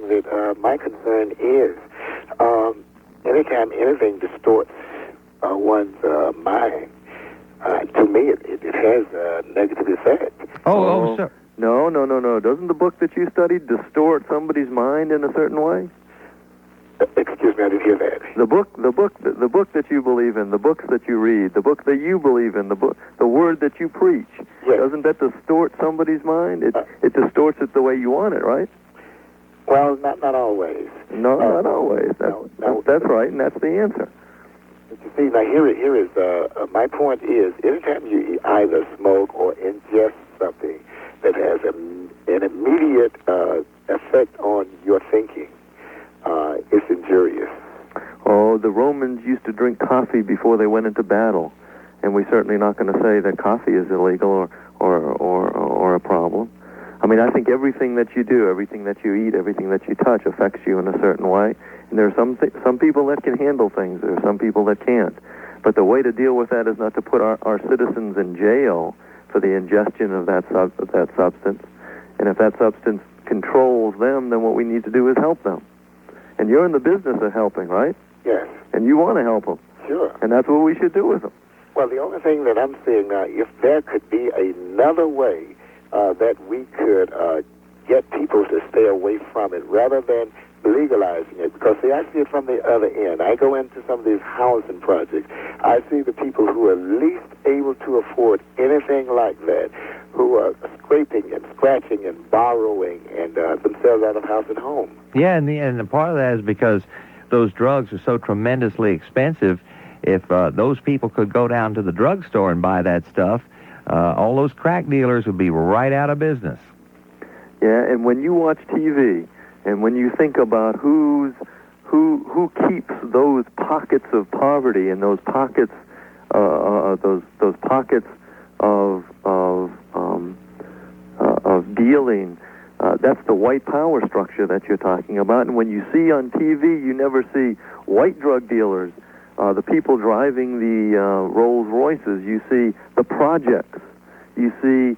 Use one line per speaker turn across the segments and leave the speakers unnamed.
that my concern is anytime anything distorts one's mind, to me it has a negative effect.
Sir. No. Doesn't the book that you studied distort somebody's mind in a certain way?
Excuse me, I didn't hear that.
The book that you believe in, the books that you read, the book that you believe in, the word that you preach,
yes.
Doesn't that distort somebody's mind? It distorts it the way you want it, right?
Well, not always.
No, not always. That's right, and that's the answer.
But you see, now here is my point is, anytime you either smoke or ingest something that has an immediate effect on your thinking, it's injurious.
Oh, the Romans used to drink coffee before they went into battle, and we're certainly not going to say that coffee is illegal or a problem. I mean, I think everything that you do, everything that you eat, everything that you touch affects you in a certain way. And there are some people that can handle things. There are some people that can't. But the way to deal with that is not to put our citizens in jail for the ingestion of that substance. And if that substance controls them, then what we need to do is help them. And you're in the business of helping, right?
Yes.
And you want to help them.
Sure.
And that's what we should do with them.
Well, the only thing that I'm saying now, if there could be another way that we could get people to stay away from it rather than legalizing it, because see, I see it from the other end. I go into some of these housing projects. I see the people who are least able to afford anything like that, who are scraping and scratching and borrowing and themselves out of house and home.
Yeah, and the part of that is because those drugs are so tremendously expensive. If those people could go down to the drugstore and buy that stuff, all those crack dealers would be right out of business.
Yeah, and when you watch TV, and when you think about who keeps those pockets of poverty and those pockets those pockets of dealing, that's the white power structure that you're talking about. And when you see on TV, you never see white drug dealers, the people driving the Rolls Royces. You see the projects. You see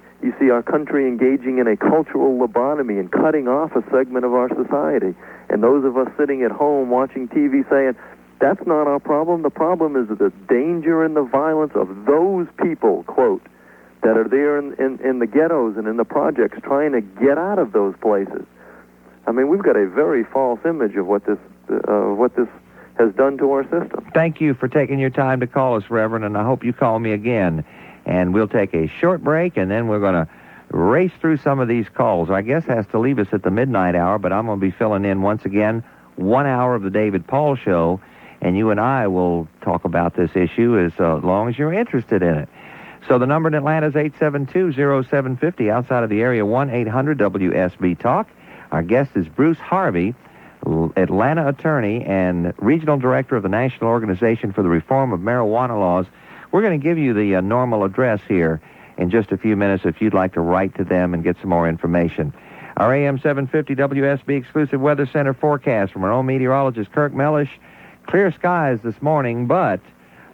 our country engaging in a cultural lobotomy and cutting off a segment of our society. And those of us sitting at home watching TV saying, that's not our problem. The problem is the danger and the violence of those people, quote, that are there in the ghettos and in the projects trying to get out of those places. I mean, we've got a very false image of what this has done to our system.
Thank you for taking your time to call us, Reverend, and I hope you call me again. And we'll take a short break, and then we're going to race through some of these calls. Our guest has to leave us at the midnight hour, but I'm going to be filling in once again 1 hour of the David Paul Show, and you and I will talk about this issue as long as you're interested in it. So the number in Atlanta is 872-0750. Outside of the area, 1-800-WSB-TALK. Our guest is Bruce Harvey, Atlanta attorney and regional director of the National Organization for the Reform of Marijuana Laws. We're going to give you the normal address here in just a few minutes if you'd like to write to them and get some more information. Our AM-750 WSB exclusive weather center forecast from our own meteorologist, Kirk Mellish. Clear skies this morning, but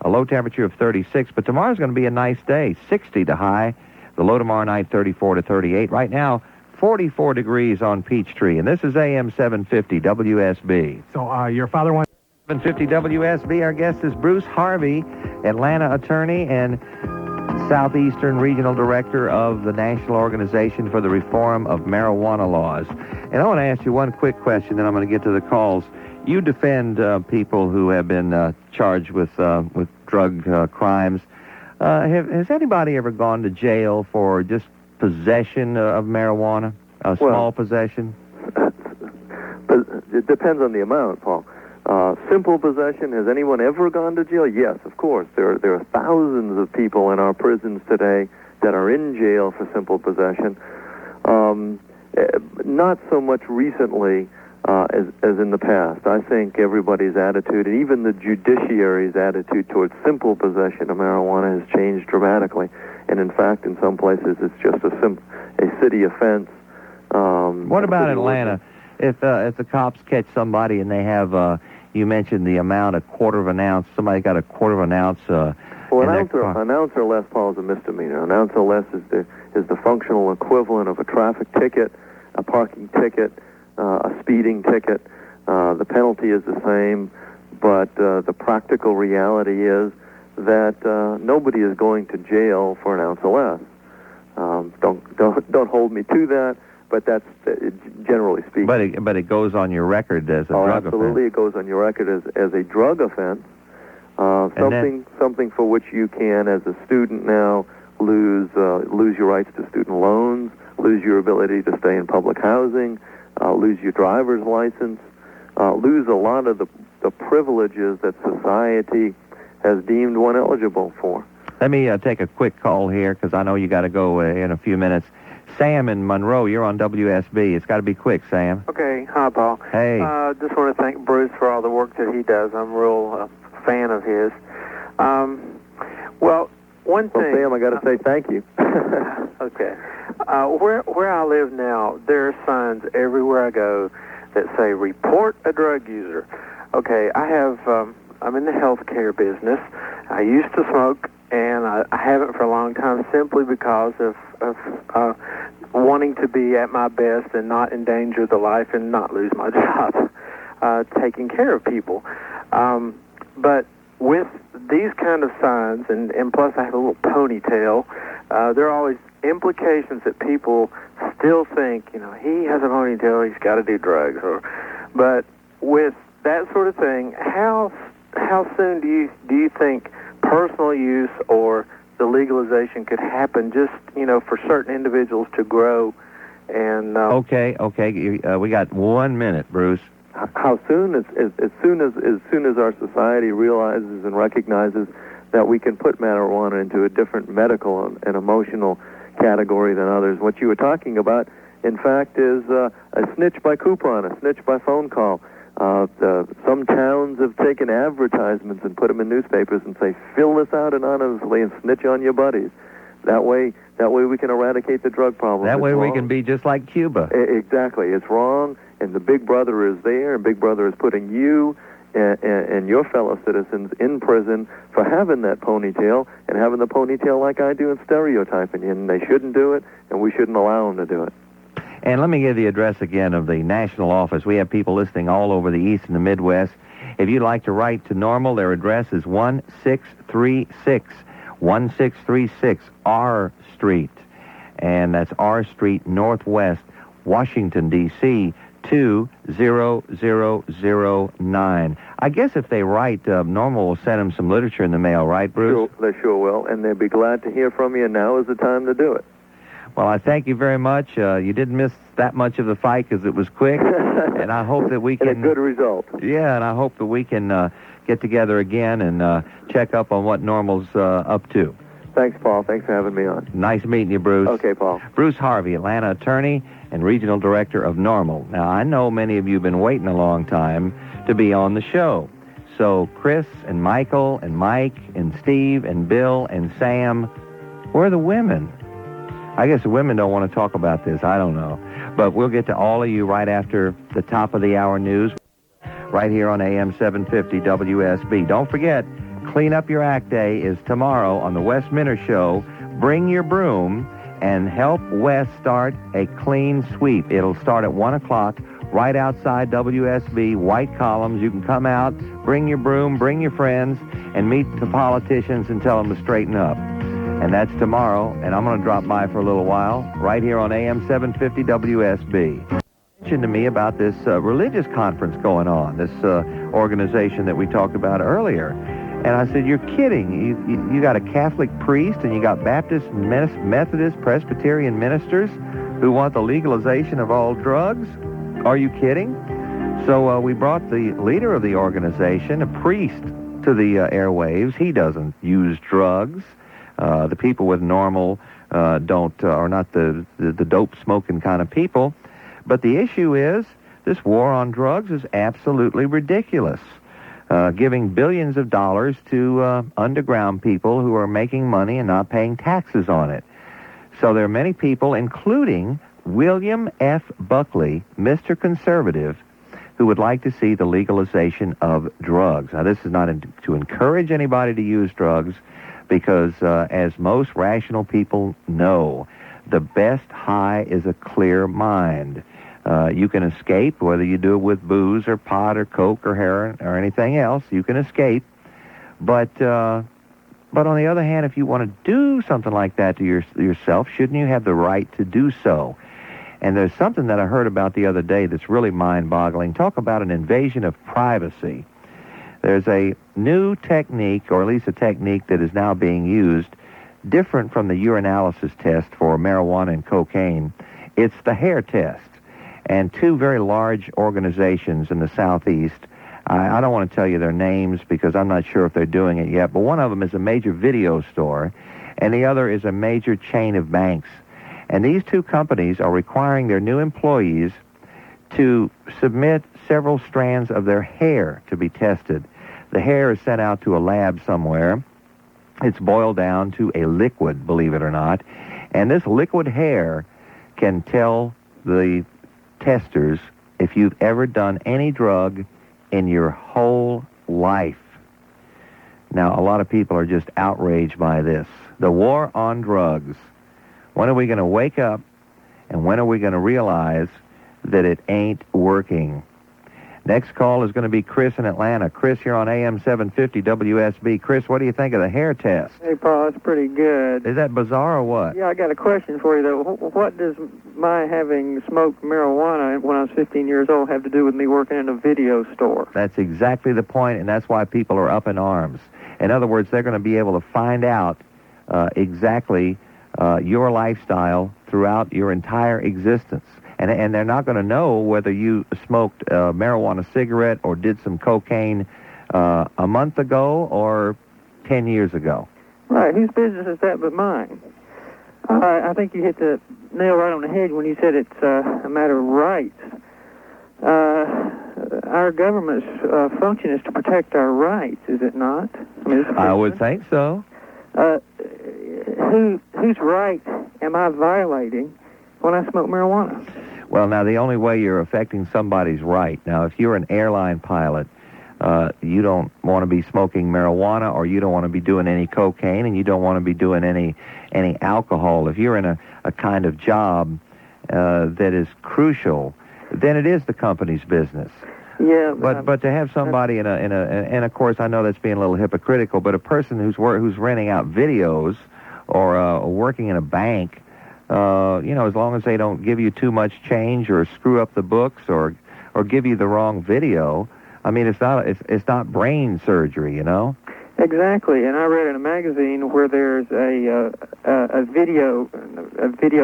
a low temperature of 36. But tomorrow's going to be a nice day, 60 to high. The low tomorrow night, 34 to 38. Right now, 44 degrees on Peachtree. And this is AM-750 WSB.
So your father wants...
750 WSB. Our guest is Bruce Harvey, Atlanta attorney and Southeastern Regional Director of the National Organization for the Reform of Marijuana Laws. And I want to ask you one quick question, then I'm going to get to the calls. You defend people who have been charged with drug crimes. Has anybody ever gone to jail for just possession of marijuana, small possession?
It depends on the amount, Paul. Simple possession, has anyone ever gone to jail? Yes, of course. There are thousands of people in our prisons today that are in jail for simple possession. Not so much recently as in the past. I think everybody's attitude, and even the judiciary's attitude towards simple possession of marijuana has changed dramatically. And in fact, in some places, it's just a city offense.
What about Atlanta? If the cops catch somebody and they have... you mentioned the amount, a quarter of an ounce. Somebody got a quarter of an ounce.
Well, an ounce or less, Paul, is a misdemeanor. An ounce or less is the functional equivalent of a traffic ticket, a parking ticket, a speeding ticket. The penalty is the same, but the practical reality is that nobody is going to jail for an ounce or less. Don't hold me to that, but that's generally speaking.
But it goes on your record as a drug
absolutely,
offense.
it goes on your record as a drug offense. Something for which you can, as a student now, lose your rights to student loans, lose your ability to stay in public housing, lose your driver's license, lose a lot of the privileges that society has deemed one eligible for.
Let me take a quick call here, because I know you got to go in a few minutes. Sam in Monroe, you're on WSB. It's got to be quick, Sam.
Okay. Hi, Paul.
Hey.
Just want to thank Bruce for all the work that he does. I'm a real fan of his. Well, one thing...
Well, Sam, I got to say thank you.
Okay. Where I live now, there are signs everywhere I go that say, report a drug user. Okay, I'm in the healthcare business. I used to smoke, and I haven't for a long time simply because of wanting to be at my best and not endanger the life and not lose my job taking care of people. But with these kind of signs, and plus I have a little ponytail, there are always implications that people still think, he has a ponytail, he's got to do drugs. But with that sort of thing, how soon do you think personal use or the legalization could happen just, for certain individuals to grow and...
Okay, we got 1 minute, Bruce.
How soon? As soon as our society realizes and recognizes that we can put marijuana into a different medical and emotional category than others. What you were talking about, in fact, is a snitch by coupon, a snitch by phone call. Some towns have taken advertisements and put them in newspapers and say, fill this out anonymously and snitch on your buddies. That way we can eradicate the drug problem.
That way we can be just like Cuba.
Exactly. It's wrong, and the Big Brother is there, and Big Brother is putting you and your fellow citizens in prison for having that ponytail and having the ponytail like I do and stereotyping you, and they shouldn't do it, and we shouldn't allow them to do it.
And let me give the address again of the national office. We have people listening all over the East and the Midwest. If you'd like to write to Normal, their address is 1636 R Street. And that's R Street Northwest, Washington, D.C., 20009. I guess if they write, Normal will send them some literature in the mail, right, Bruce?
Sure, they sure will, and they'll be glad to hear from you, and now is the time to do it.
Well, I thank you very much. You didn't miss that much of the fight because it was quick, and I hope that we can...
And a good result.
Yeah, and I hope that we can get together again and check up on what Normal's up to.
Thanks, Paul. Thanks for having me on.
Nice meeting you, Bruce.
Okay, Paul.
Bruce Harvey, Atlanta attorney and regional director of Normal. Now, I know many of you have been waiting a long time to be on the show. So Chris and Michael and Mike and Steve and Bill and Sam, where are the women? I guess the women don't want to talk about this. I don't know. But we'll get to all of you right after the top of the hour news right here on AM-750 WSB. Don't forget, Clean Up Your Act Day is tomorrow on the Wes Minter Show. Bring your broom and help Wes start a clean sweep. It'll start at 1 o'clock right outside WSB, white columns. You can come out, bring your broom, bring your friends, and meet the politicians and tell them to straighten up. And that's tomorrow, and I'm going to drop by for a little while, right here on AM-750 WSB. Mentioned to me about this religious conference going on, this organization that we talked about earlier. And I said, you're kidding. You got a Catholic priest, and you got Baptist, Methodist, Presbyterian ministers who want the legalization of all drugs? Are you kidding? So we brought the leader of the organization, a priest, to the airwaves. He doesn't use drugs. The people with Normal are not the dope-smoking kind of people. But the issue is, this war on drugs is absolutely ridiculous. Giving billions of dollars to underground people who are making money and not paying taxes on it. So there are many people, including William F. Buckley, Mr. Conservative, who would like to see the legalization of drugs. Now, this is not to encourage anybody to use drugs, because as most rational people know, the best high is a clear mind. You can escape, whether you do it with booze or pot or coke or heroin or anything else. You can escape. But on the other hand, if you want to do something like that to yourself, shouldn't you have the right to do so? And there's something that I heard about the other day that's really mind-boggling. Talk about an invasion of privacy. There's a new technique, or at least a technique that is now being used, different from the urinalysis test for marijuana and cocaine. It's the hair test. And two very large organizations in the Southeast, I don't want to tell you their names because I'm not sure if they're doing it yet, but one of them is a major video store, and the other is a major chain of banks. And these two companies are requiring their new employees to submit several strands of their hair to be tested. The hair is sent out to a lab somewhere. It's boiled down to a liquid, believe it or not. And this liquid hair can tell the testers if you've ever done any drug in your whole life. Now, a lot of people are just outraged by this. The war on drugs. When are we going to wake up, and when are we going to realize that it ain't working? Next call is going to be Chris in Atlanta. Chris, you're on AM-750 WSB. Chris, what do you think of the hair test?
Hey, Paul, it's pretty good.
Is that bizarre or what?
Yeah, I got a question for you, though. What does my having smoked marijuana when I was 15 years old have to do with me working in a video store?
That's exactly the point, and that's why people are up in arms. In other words, they're going to be able to find out exactly your lifestyle throughout your entire existence. And they're not going to know whether you smoked a marijuana cigarette or did some cocaine a month ago or 10 years ago.
Right. Whose business is that but mine? I think you hit the nail right on the head when you said it's a matter of rights. Our government's function is to protect our rights, is it not?
I would think so.
Whose right am I violating when I smoke marijuana?
Well, now, the only way you're affecting somebody's right, now, if you're an airline pilot, you don't want to be smoking marijuana, or you don't want to be doing any cocaine, and you don't want to be doing any alcohol. If you're in a kind of job that is crucial, then it is the company's business.
Yeah,
but to have somebody and of course I know that's being a little hypocritical, but a person who's renting out videos or working in a bank, as long as they don't give you too much change or screw up the books or give you the wrong video, I mean, it's not brain surgery, you know.
Exactly, and I read in a magazine where there's a video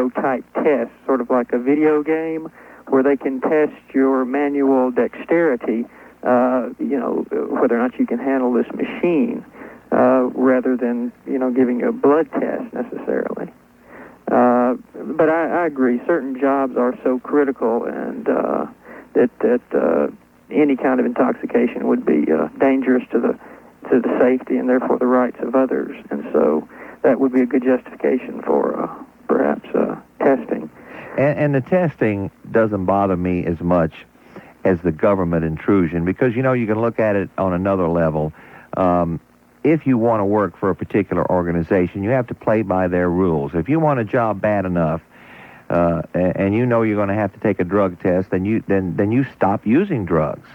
type test, sort of like a video game, where they can test your manual dexterity, whether or not you can handle this machine, rather than, giving you a blood test necessarily. But I agree, certain jobs are so critical, and that any kind of intoxication would be dangerous to the safety and therefore the rights of others, and so that would be a good justification for perhaps testing.
And the testing doesn't bother me as much as the government intrusion, because, you can look at it on another level. If you want to work for a particular organization, you have to play by their rules. If you want a job bad enough, and you're going to have to take a drug test, then you stop using drugs.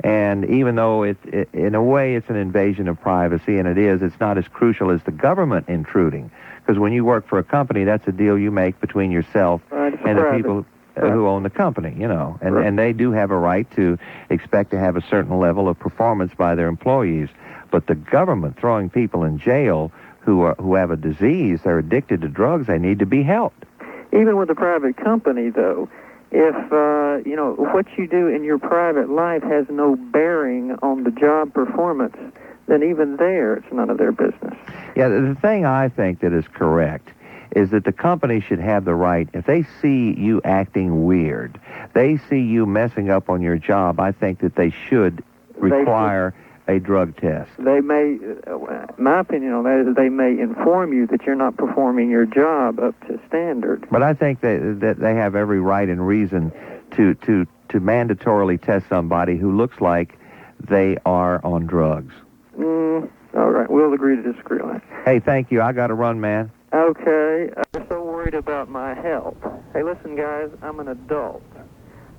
And even though in a way it's an invasion of privacy, and it's not as crucial as the government intruding. Because when you work for a company, that's a deal you make between yourself and the people who own the company, and they do have a right to expect to have a certain level of performance by their employees. But the government throwing people in jail who have a disease, they're addicted to drugs, they need to be helped.
Even with a private company, though, if what you do in your private life has no bearing on the job performance, then even there it's none of their business.
Yeah, the thing I think that is correct is that the company should have the right, if they see you acting weird, they see you messing up on your job, I think that they should require a drug test.
They may, my opinion on that is they may inform you that you're not performing your job up to standard.
But I think that they have every right and reason to mandatorily test somebody who looks like they are on drugs.
All right, we'll agree to disagree on that.
Hey, thank you. I got to run, man.
Okay, I'm so worried about my health. Hey, listen, guys, I'm an adult.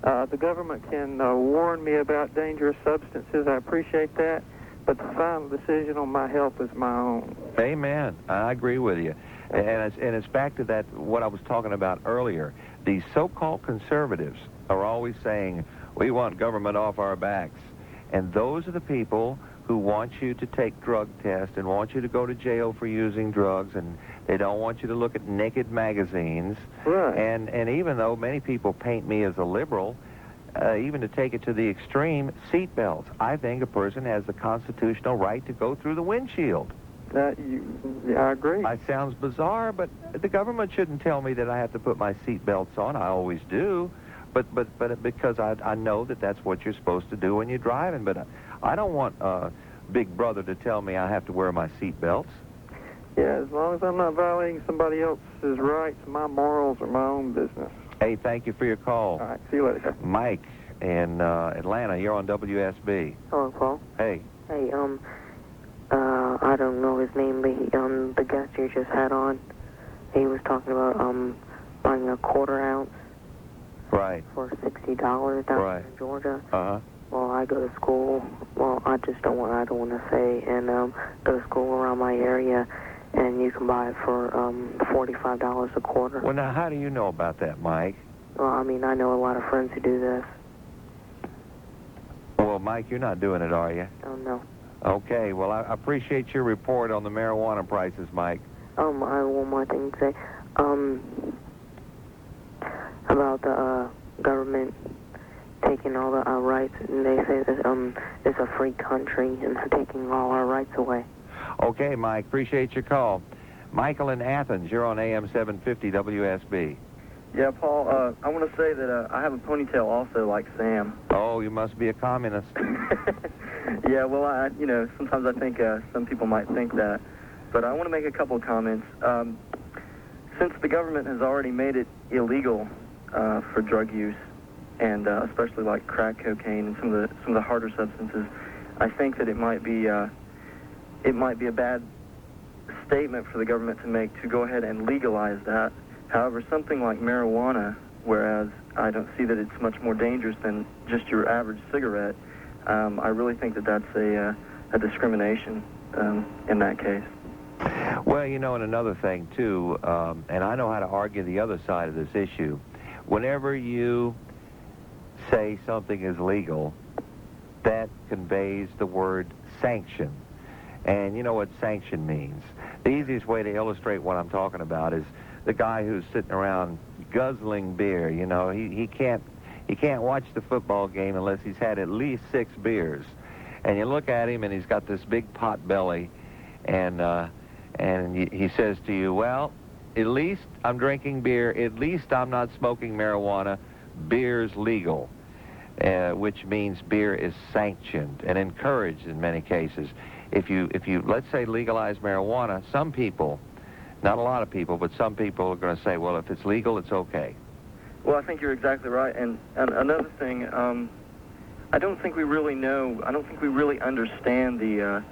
The government can warn me about dangerous substances. I appreciate that. But the final decision on my health is my own.
Amen. I agree with you. And it's back to that, what I was talking about earlier. These so-called conservatives are always saying, we want government off our backs. And those are the people who want you to take drug tests and want you to go to jail for using drugs, and they don't want you to look at naked magazines.
Right.
And even though many people paint me as a liberal, even to take it to the extreme, seatbelts. I think a person has the constitutional right to go through the windshield.
I agree.
It sounds bizarre, but the government shouldn't tell me that I have to put my seatbelts on. I always do. But because I know that that's what you're supposed to do when you're driving. But I don't want Big Brother to tell me I have to wear my seatbelts.
Yeah, as long as I'm not violating somebody else's rights, my morals are my own business.
Hey, thank you for your call.
All right, see you later.
Mike in Atlanta, you're on WSB.
Hello, Paul.
Hey.
Hey, I don't know his name, but the guest you just had on, he was talking about buying a quarter ounce.
Right.
For $60 down
right.
in Georgia.
Uh-huh.
Well, I go to school. Well, I don't want to say, and go to school around my area, and you can buy it for $45 a quarter.
Well, now, how do you know about that, Mike?
Well, I mean, I know a lot of friends who do this.
Well, Mike, you're not doing it, are you?
Oh, no.
Okay, well, I appreciate your report on the marijuana prices, Mike.
I have one more thing to say. About the government taking all the rights, and they say that it's a free country and they're taking all our rights away.
Okay, Mike, appreciate your call. Michael in Athens, you're on AM-750 WSB.
Yeah, Paul, I want to say that I have a ponytail also like Sam.
Oh, you must be a communist.
Yeah, well, sometimes I think some people might think that. But I want to make a couple of comments. Since the government has already made it illegal for drug use, and especially like crack cocaine and some of the harder substances, I think that it might be a bad statement for the government to make to go ahead and legalize that. However, something like marijuana, whereas I don't see that it's much more dangerous than just your average cigarette, I really think that that's a discrimination in that case.
Well, and another thing, too, and I know how to argue the other side of this issue. Whenever you say something is legal, that conveys the word sanction. And you know what sanction means. The easiest way to illustrate what I'm talking about is the guy who's sitting around guzzling beer. He can't watch the football game unless he's had at least 6 beers. And you look at him, and he's got this big pot belly, and he says to you, well, at least I'm drinking beer, at least I'm not smoking marijuana, beer's legal, which means beer is sanctioned and encouraged in many cases. If you let's say, legalize marijuana, some people, not a lot of people, but some people are going to say, well, if it's legal, it's okay.
Well, I think you're exactly right. And another thing, I don't think we really understand the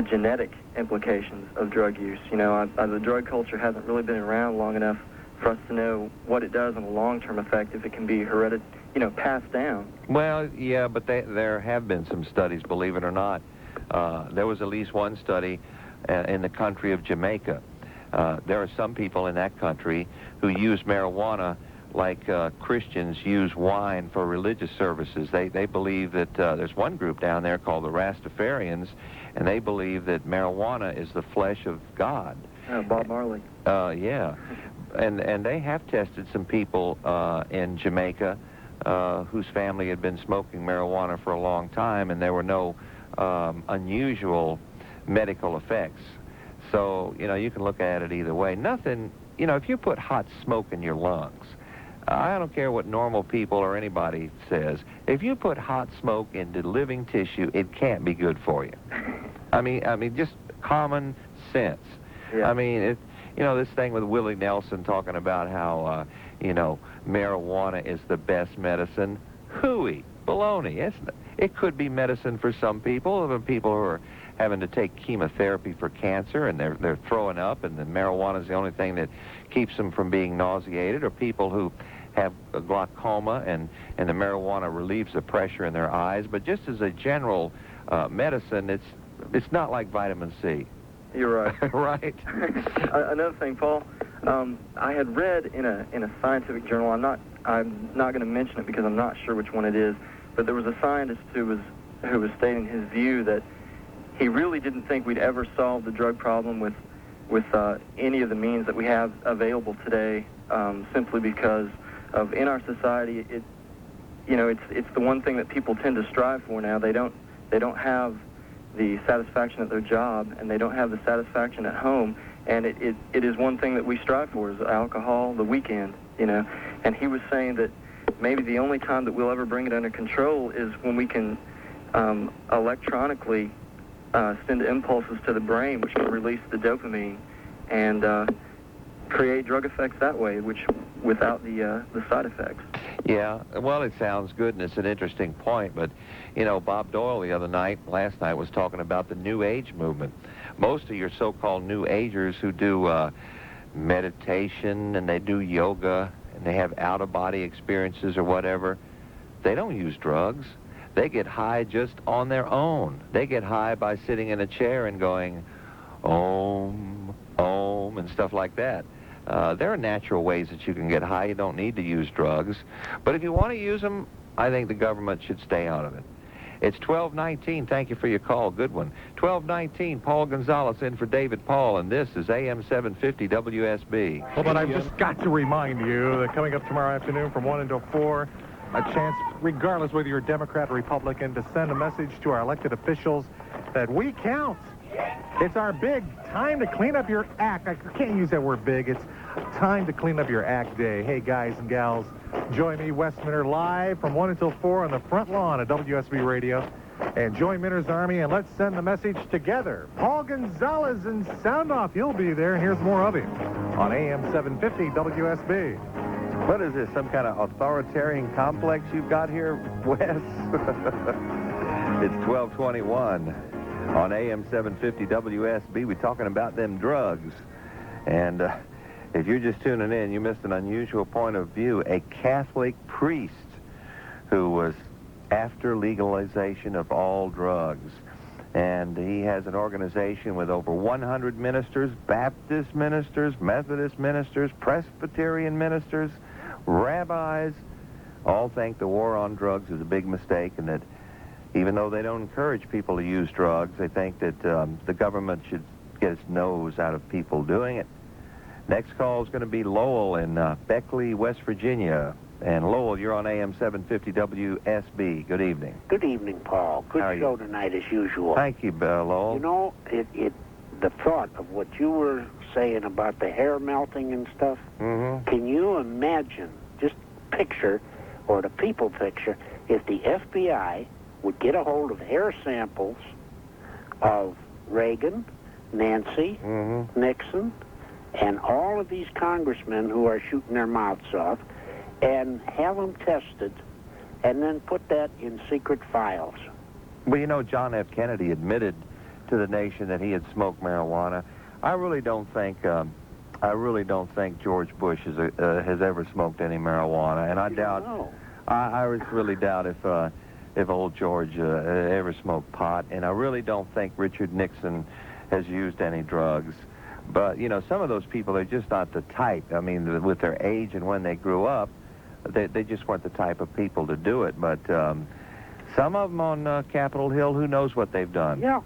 genetic implications of drug use. The drug culture hasn't really been around long enough for us to know what it does on a long-term effect, if it can be passed down.
Well, yeah, but there have been some studies, believe it or not. There was at least one study in the country of Jamaica. There are some people in that country who use marijuana like Christians use wine for religious services. They believe that there's one group down there called the Rastafarians, and they believe that marijuana is the flesh of God.
Bob Marley.
Yeah. And they have tested some people in Jamaica whose family had been smoking marijuana for a long time, and there were no unusual medical effects. So, you can look at it either way. Nothing, if you put hot smoke in your lungs, I don't care what normal people or anybody says, if you put hot smoke into living tissue, it can't be good for you. I mean, just common sense.
Yeah.
I mean, this thing with Willie Nelson talking about how, marijuana is the best medicine. Hooey, baloney. It could be medicine for some people who are having to take chemotherapy for cancer, and they're throwing up, and the marijuana is the only thing that keeps them from being nauseated, or people who have glaucoma, and the marijuana relieves the pressure in their eyes. But just as a general medicine, it's not like vitamin C.
You're right.
Right.
Another thing, Paul, I had read in a scientific journal. I'm not going to mention it because I'm not sure which one it is, but there was a scientist who was stating his view that he really didn't think we'd ever solve the drug problem with any of the means that we have available today, simply because of, in our society, it's the one thing that people tend to strive for now. They don't have the satisfaction at their job, and they don't have the satisfaction at home, and it is one thing that we strive for, is alcohol, the weekend, and he was saying that maybe the only time that we'll ever bring it under control is when we can electronically send impulses to the brain, which will release the dopamine and create drug effects that way, which without the side effects.
Yeah, well, it sounds good, and it's an interesting point, but, Bob Doyle last night was talking about the New Age movement. Most of your so-called New Agers who do meditation, and they do yoga, and they have out-of-body experiences or whatever, they don't use drugs. They get high just on their own. They get high by sitting in a chair and going, Om, Om, and stuff like that. There are natural ways that you can get high. You don't need to use drugs. But if you want to use them, I think the government should stay out of it. It's 12:19. Thank you for your call. Good one. 12:19. Paul Gonzales in for David Paul, and this is AM-750 WSB.
Well, but I've just got to remind you that coming up tomorrow afternoon from 1 until 4, a chance, regardless whether you're a Democrat or Republican, to send a message to our elected officials that we count. It's our big time to clean up your act. I can't use that word big. It's time to clean up your act day. Hey, guys and gals, join me, Wes Minter, live from 1 until 4 on the front lawn of WSB Radio. And join Minter's Army, and let's send the message together. Paul Gonzales and Sound Off. You'll be there, and here's more of him on AM-750 WSB.
What is this, some kind of authoritarian complex you've got here, Wes? It's 12:21 on AM-750 WSB. We're talking about them drugs. And if you're just tuning in, you missed an unusual point of view. A Catholic priest who was after legalization of all drugs. And he has an organization with over 100 ministers, Baptist ministers, Methodist ministers, Presbyterian ministers, rabbis, all think the war on drugs is a big mistake, and that even though they don't encourage people to use drugs, they think that the government should get its nose out of people doing it. Next call is going to be Lowell in Beckley, West Virginia. And Lowell, you're on AM-750 WSB. Good evening.
Good evening, Paul. Good show tonight as usual.
Thank you, Lowell.
The thought of what you were saying about the hair melting and stuff, can you imagine, just picture, or the people picture, if the FBI would get a hold of hair samples of Reagan, Nancy, Nixon, and all of these congressmen who are shooting their mouths off, and have them tested, and then put that in secret files.
Well, John F. Kennedy admitted to the nation that he had smoked marijuana. I really don't think George Bush has ever smoked any marijuana, and I doubt. I really doubt if old George ever smoked pot, and I really don't think Richard Nixon has used any drugs. But some of those people are just not the type. I mean, with their age and when they grew up, they just weren't the type of people to do it. But some of them on Capitol Hill, who knows what they've done?
Yeah.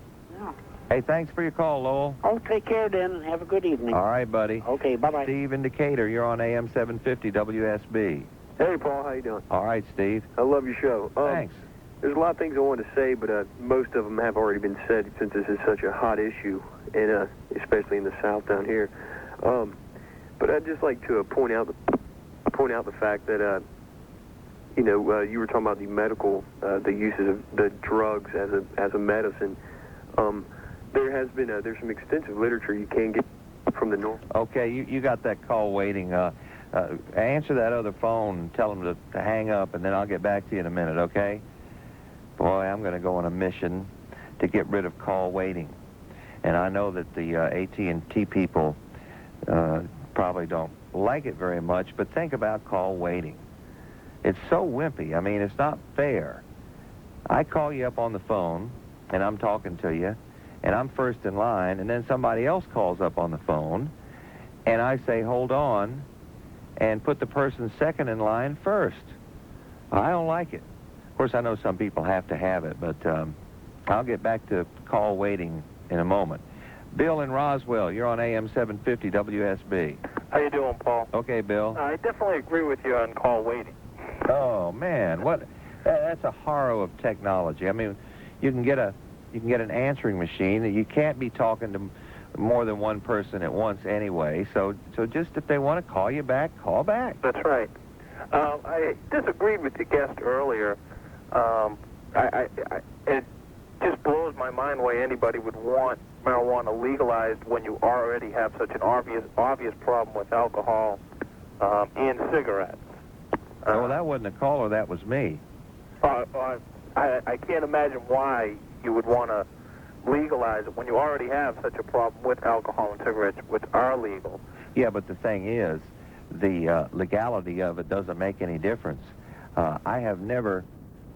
Hey, thanks for your call, Lowell.
Oh, take care then, and have a good evening.
All right, buddy.
Okay, bye-bye.
Steve in Decatur, you're on AM-750 WSB.
Hey, Paul, how you doing?
All right, Steve.
I love your show.
Thanks.
There's a lot of things I wanted to say, but most of them have already been said since this is such a hot issue, and especially in the South down here. But I'd just like to point out the fact that you were talking about the medical, the uses of the drugs as a medicine. There's some extensive literature you can get from the North.
Okay, you got that call waiting. Answer that other phone and tell them to hang up, and then I'll get back to you in a minute, okay? Boy, I'm going to go on a mission to get rid of call waiting. And I know that the AT&T people probably don't like it very much, but think about call waiting. It's so wimpy. I mean, it's not fair. I call you up on the phone, and I'm talking to you, and I'm first in line, and then somebody else calls up on the phone, and I say, hold on, and put the person second in line first. I don't like it. Of course, I know some people have to have it, but I'll get back to call waiting in a moment. Bill in Roswell, you're on AM-750 WSB.
How you doing, Paul?
Okay, Bill.
I definitely agree with you on call waiting.
Oh man, that's a horror of technology. I mean, you can get an answering machine, and you can't be talking to more than one person at once anyway. So just if they want to call you back, call back.
That's right. I disagreed with the guest earlier. It just blows my mind why anybody would want marijuana legalized when you already have such an obvious problem with alcohol and cigarettes.
Well, that wasn't a caller, that was me.
I can't imagine why you would want to legalize it when you already have such a problem with alcohol and cigarettes, which are legal.
Yeah, but the thing is, the legality of it doesn't make any difference. I have never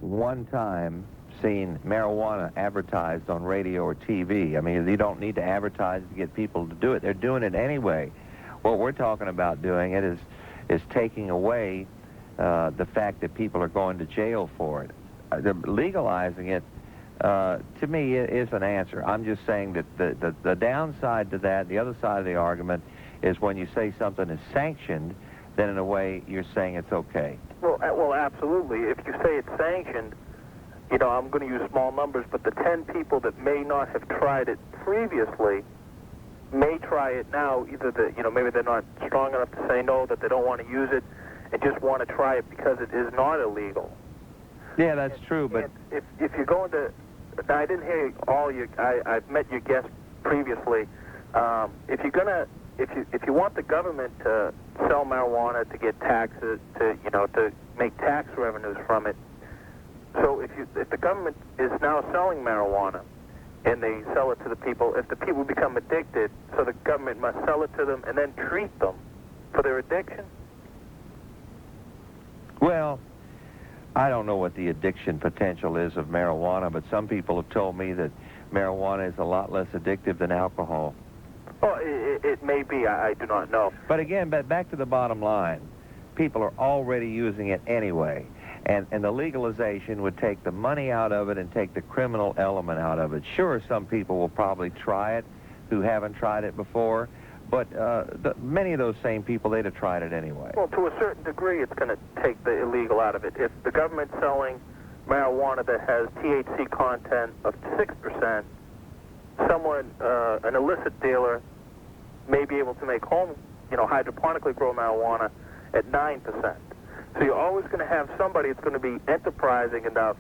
one time seen marijuana advertised on radio or TV. I mean, you don't need to advertise to get people to do it. They're doing it anyway. What we're talking about doing it is taking away the fact that people are going to jail for it. Legalizing it, to me, is an answer. I'm just saying that the downside to that, the other side of the argument, is when you say something is sanctioned, then in a way you're saying it's okay.
Well, absolutely. If you say it's sanctioned, you know, I'm going to use small numbers, but the 10 people that may not have tried it previously may try it now. Either maybe they're not strong enough to say no, that they don't want to use it, and just want to try it because it is not illegal.
Yeah, that's true, but
if you're going to, I didn't hear all you. I've met your guests previously. If you're gonna, if you want the government to sell marijuana to get taxes, to make tax revenues from it. So if the government is now selling marijuana and they sell it to the people, if the people become addicted, so the government must sell it to them and then treat them for their addiction?
Well, I don't know what the addiction potential is of marijuana, but some people have told me that marijuana is a lot less addictive than alcohol.
Oh, it may be. I do not know.
But again, back to the bottom line. People are already using it anyway. And the legalization would take the money out of it and take the criminal element out of it. Sure, some people will probably try it who haven't tried it before, but many of those same people, they'd have tried it anyway.
Well, to a certain degree, it's going to take the illegal out of it. If the government's selling marijuana that has THC content of 6%, someone, an illicit dealer, may be able to make home, hydroponically grow marijuana at 9%. So you're always going to have somebody that's going to be enterprising enough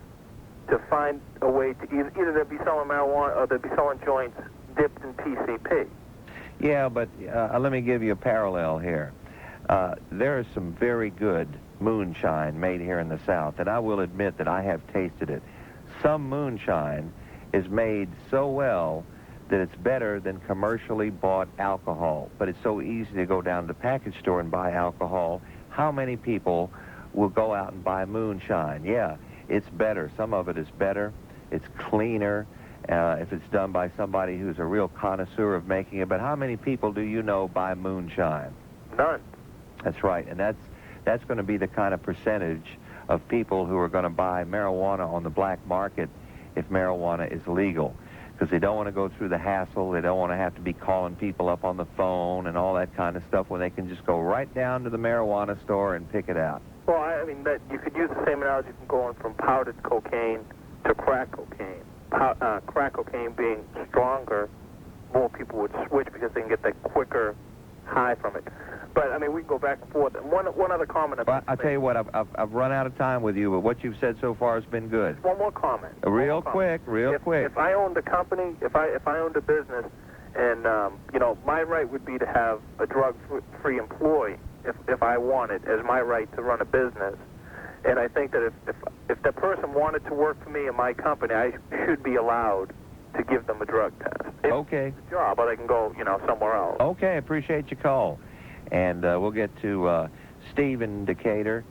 to find a way to either they'll be selling marijuana or they'll be selling joints dipped in PCP.
Yeah, but let me give you a parallel here. There is some very good moonshine made here in the South, and I will admit that I have tasted it. Some moonshine is made so well that it's better than commercially bought alcohol. But it's so easy to go down to the package store and buy alcohol. How many people will go out and buy moonshine? Yeah, it's better. Some of it is better. It's cleaner if it's done by somebody who's a real connoisseur of making it. But how many people do you know buy moonshine?
None.
That's right, and that's going to be the kind of percentage of people who are going to buy marijuana on the black market if marijuana is legal, because they don't want to go through the hassle. They don't want to have to be calling people up on the phone and all that kind of stuff when they can just go right down to the marijuana store and pick it out.
Well, I mean, that you could use the same analogy from going from powdered cocaine to crack cocaine. Crack cocaine being stronger, more people would switch because they can get that quicker high from it. But, I mean, we can go back and forth. One other comment.
Well, I'll tell you what, I've run out of time with you, but what you've said so far has been good.
One more comment.
Real quick.
If I owned a company, if I owned a business, and, my right would be to have a drug-free employee if I wanted, as my right to run a business. And I think that if the person wanted to work for me in my company, I should be allowed to give them a drug test.
Okay.
It's a job, or they can go, somewhere else.
Okay, appreciate your call. And we'll get to Steve in Decatur.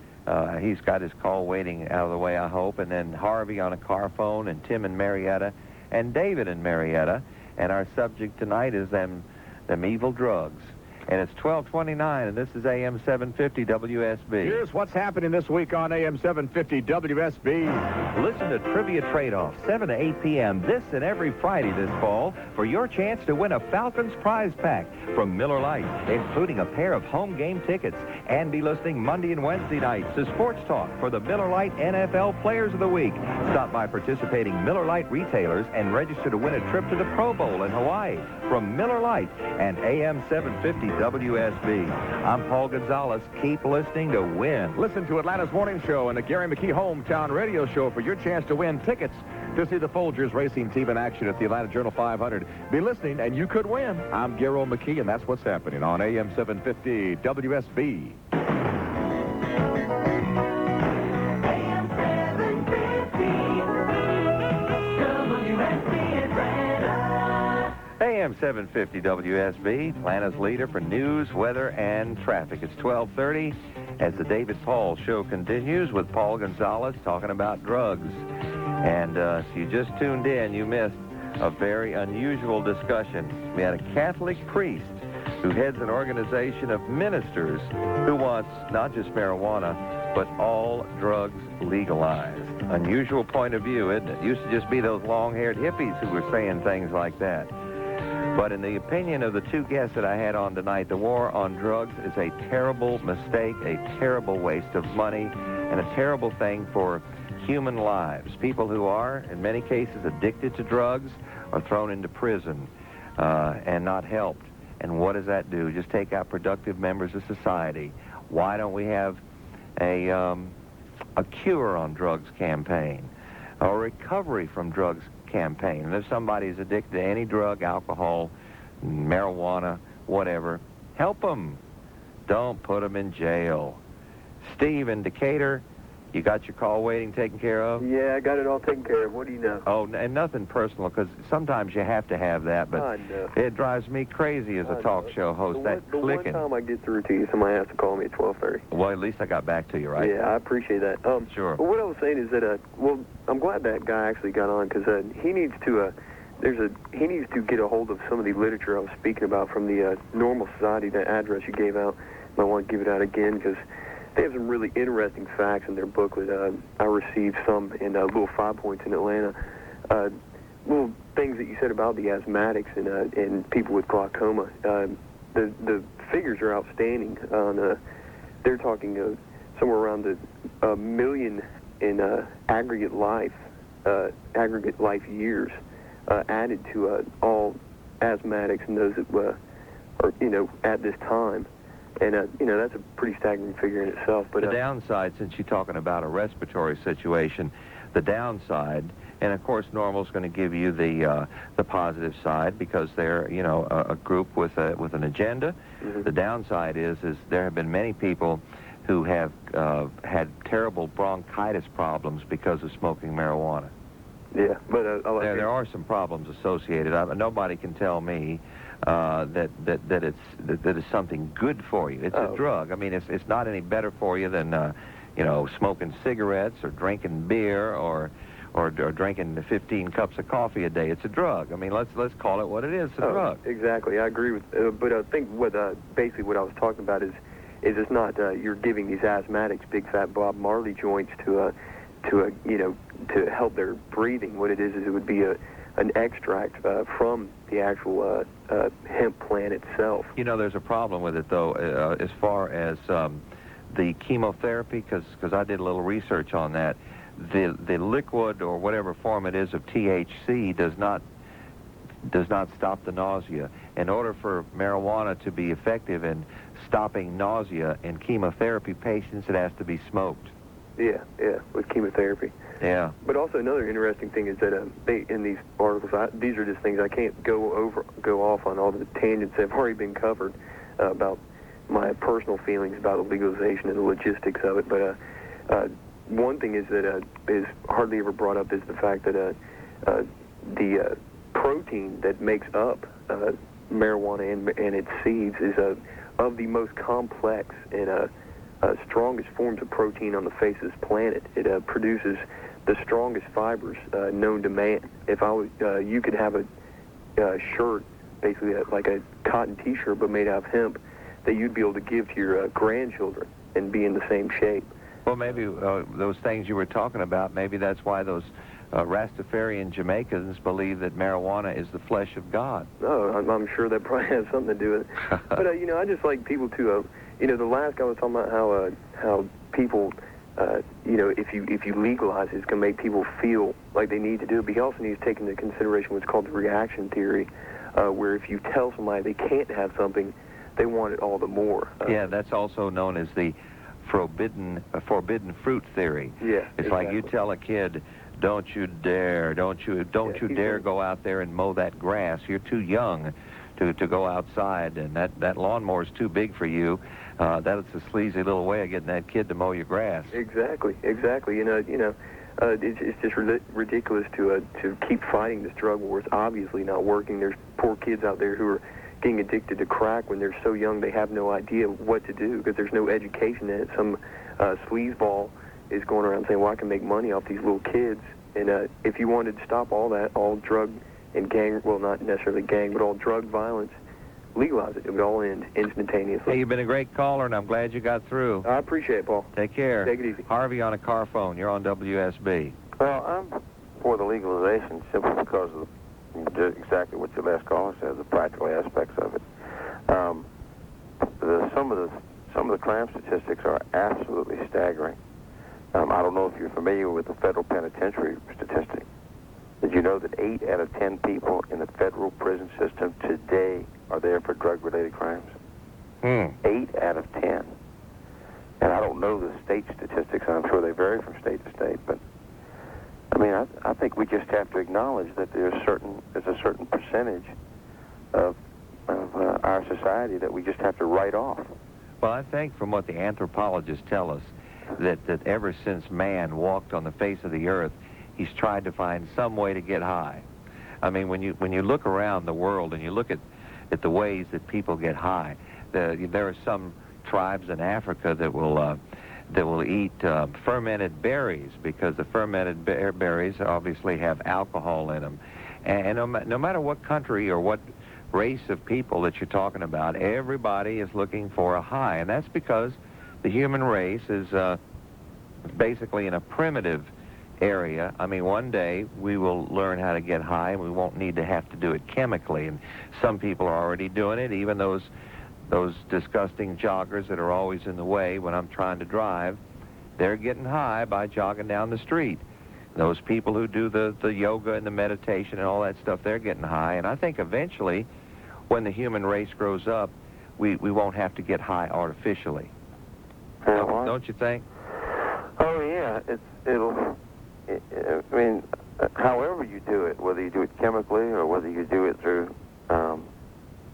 He's got his call waiting out of the way, I hope. And then Harvey on a car phone, and Tim in Marietta, and David in Marietta. And our subject tonight is them evil drugs. And it's 12:29, and this is AM-750 WSB.
Here's what's happening this week on AM-750 WSB.
Listen to Trivia Trade-Off, 7 to 8 p.m. this and every Friday this fall for your chance to win a Falcons prize pack from Miller Lite, including a pair of home game tickets. And be listening Monday and Wednesday nights to Sports Talk for the Miller Lite NFL Players of the Week. Stop by participating Miller Lite retailers and register to win a trip to the Pro Bowl in Hawaii from Miller Lite and AM-750 WSB. I'm Paul Gonzales. Keep listening to win.
Listen to Atlanta's Morning Show and the Gary McKee Hometown Radio Show for your chance to win tickets to see the Folgers racing team in action at the Atlanta Journal 500. Be listening and you could win. I'm Gary McKee, and that's what's happening on AM-750 WSB.
AM-750 WSB, Atlanta's leader for news, weather, and traffic. It's 12:30 as the David Paul Show continues with Paul Gonzales talking about drugs. And if you just tuned in, you missed a very unusual discussion. We had a Catholic priest who heads an organization of ministers who wants not just marijuana, but all drugs legalized. Unusual point of view, isn't it? Used to just be those long-haired hippies who were saying things like that. But in the opinion of the two guests that I had on tonight, the war on drugs is a terrible mistake, a terrible waste of money, and a terrible thing for human lives. People who are, in many cases, addicted to drugs are thrown into prison and not helped. And what does that do? Just take out productive members of society. Why don't we have a cure on drugs campaign, a recovery from drugs campaign? And if somebody's addicted to any drug, alcohol, marijuana, whatever, help them. Don't put them in jail. Steve in Decatur, you got your call waiting taken care of?
Yeah, I got it all taken care of. What do you know?
Oh, and nothing personal, because sometimes you have to have that, but
I know.
it drives me crazy as a talk show host, that
The
clicking.
one time I get through to you, somebody has to call me at 12:30.
Well, at least I got back to you, right?
Yeah, I appreciate that.
Sure.
But what I was saying is that, well, I'm glad that guy actually got on, because he needs to, he needs to get a hold of some of the literature I was speaking about from the Normal Society, that address you gave out. I want to give it out again, because they have some really interesting facts in their booklet. I received some in little 5 points in Atlanta. Little things that you said about the asthmatics and people with glaucoma. The figures are outstanding. They're talking somewhere around a million in aggregate life years added to all asthmatics and those that are at this time. And, that's a pretty staggering figure in itself. But
the downside, since you're talking about a respiratory situation, the downside, and of course Normal's going to give you the positive side because they're, a group with an agenda.
Mm-hmm.
The downside is there have been many people who have had terrible bronchitis problems because of smoking marijuana.
Yeah, but
there are some problems associated. Nobody can tell me that it's something good for you. It's a drug. I mean, it's not any better for you than smoking cigarettes or drinking beer or drinking 15 cups of coffee a day. It's a drug. I mean, let's call it what it is. It's a drug.
Exactly, I agree with. But I think basically what I was talking about is it's not you're giving these asthmatics big fat Bob Marley joints to help their breathing. What it is it would be an extract from the actual hemp plant itself.
There's a problem with it, though, as far as the chemotherapy, because I did a little research on that. The liquid or whatever form it is of THC does not stop the nausea. In order for marijuana to be effective in stopping nausea in chemotherapy patients, it has to be smoked.
Yeah, with chemotherapy.
Yeah.
But also another interesting thing is that they, in these articles, these are just things I can't go off on all the tangents that have already been covered about my personal feelings about the legalization and the logistics of it. But one thing is that is hardly ever brought up is the fact that the protein that makes up marijuana and its seeds is of the most complex and strongest forms of protein on the face of this planet. It produces the strongest fibers known to man. If you could have a shirt, basically like a cotton T-shirt, but made out of hemp, that you'd be able to give to your grandchildren and be in the same shape.
Well, maybe those things you were talking about, maybe that's why those Rastafarian Jamaicans believe that marijuana is the flesh of God.
Oh, I'm sure that probably has something to do with it. But, I just like people to, the last guy was talking about how people, if you legalize it, it's going to make people feel like they need to do it. But he also needs to take into consideration what's called the reaction theory, where if you tell somebody they can't have something, they want it all the more.
Yeah, that's also known as the forbidden fruit theory.
Yeah,
it's
exactly.
Like you tell a kid, don't you dare go out there and mow that grass. You're too young to go outside, and that lawnmower's too big for you. That's a sleazy little way of getting that kid to mow your grass.
Exactly. It's just ridiculous to keep fighting this drug war. It's obviously not working. There's poor kids out there who are getting addicted to crack when they're so young they have no idea what to do because there's no education in it. Some sleazeball is going around saying, well, I can make money off these little kids. And if you wanted to stop all that, all drug and gang, well, not necessarily gang, but all drug violence, legalize it. It would all end instantaneously.
Hey, you've been a great caller, and I'm glad you got through.
I appreciate it, Paul.
Take care.
Take it easy.
Harvey on a car phone. You're on WSB.
Well, I'm for the legalization simply because of exactly what your last caller said, the practical aspects of it. Some of the crime statistics are absolutely staggering. I don't know if you're familiar with the federal penitentiary statistic. Did you know that 8 out of 10 people in the federal prison system today are there for drug-related crimes? 8 out of 10. And I don't know the state statistics, and I'm sure they vary from state to state, but I mean, I think we just have to acknowledge that there's a certain percentage of our society that we just have to write off.
Well, I think from what the anthropologists tell us, that ever since man walked on the face of the earth, he's tried to find some way to get high. I mean, when you look around the world and you look at the ways that people get high, there are some tribes in Africa that will eat fermented berries because the fermented berries obviously have alcohol in them. And no matter what country or what race of people that you're talking about, everybody is looking for a high, and that's because the human race is basically in a primitive area. I mean, one day we will learn how to get high, and we won't need to have to do it chemically. And some people are already doing it, even those disgusting joggers that are always in the way when I'm trying to drive. They're getting high by jogging down the street. Those people who do the yoga and the meditation and all that stuff, they're getting high. And I think eventually, when the human race grows up, we won't have to get high artificially. Don't you think?
Oh, yeah. However you do it, whether you do it chemically or whether you do it through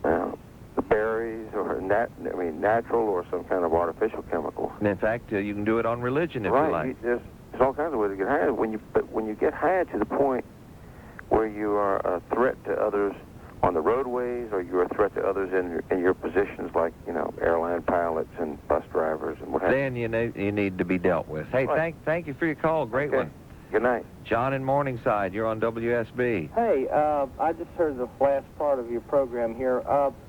the berries or natural or some kind of artificial chemical.
And in fact, you can do it on religion if you like.
There's all kinds of ways to get high. But when you get high to the point where you are a threat to others on the roadways, or you're a threat to others in your positions like, airline pilots and bus drivers and what have you.
Then you need to be dealt with. Hey,
right.
thank you for your call. Great one.
Good night.
John in Morningside, you're on WSB.
Hey, I just heard the last part of your program here.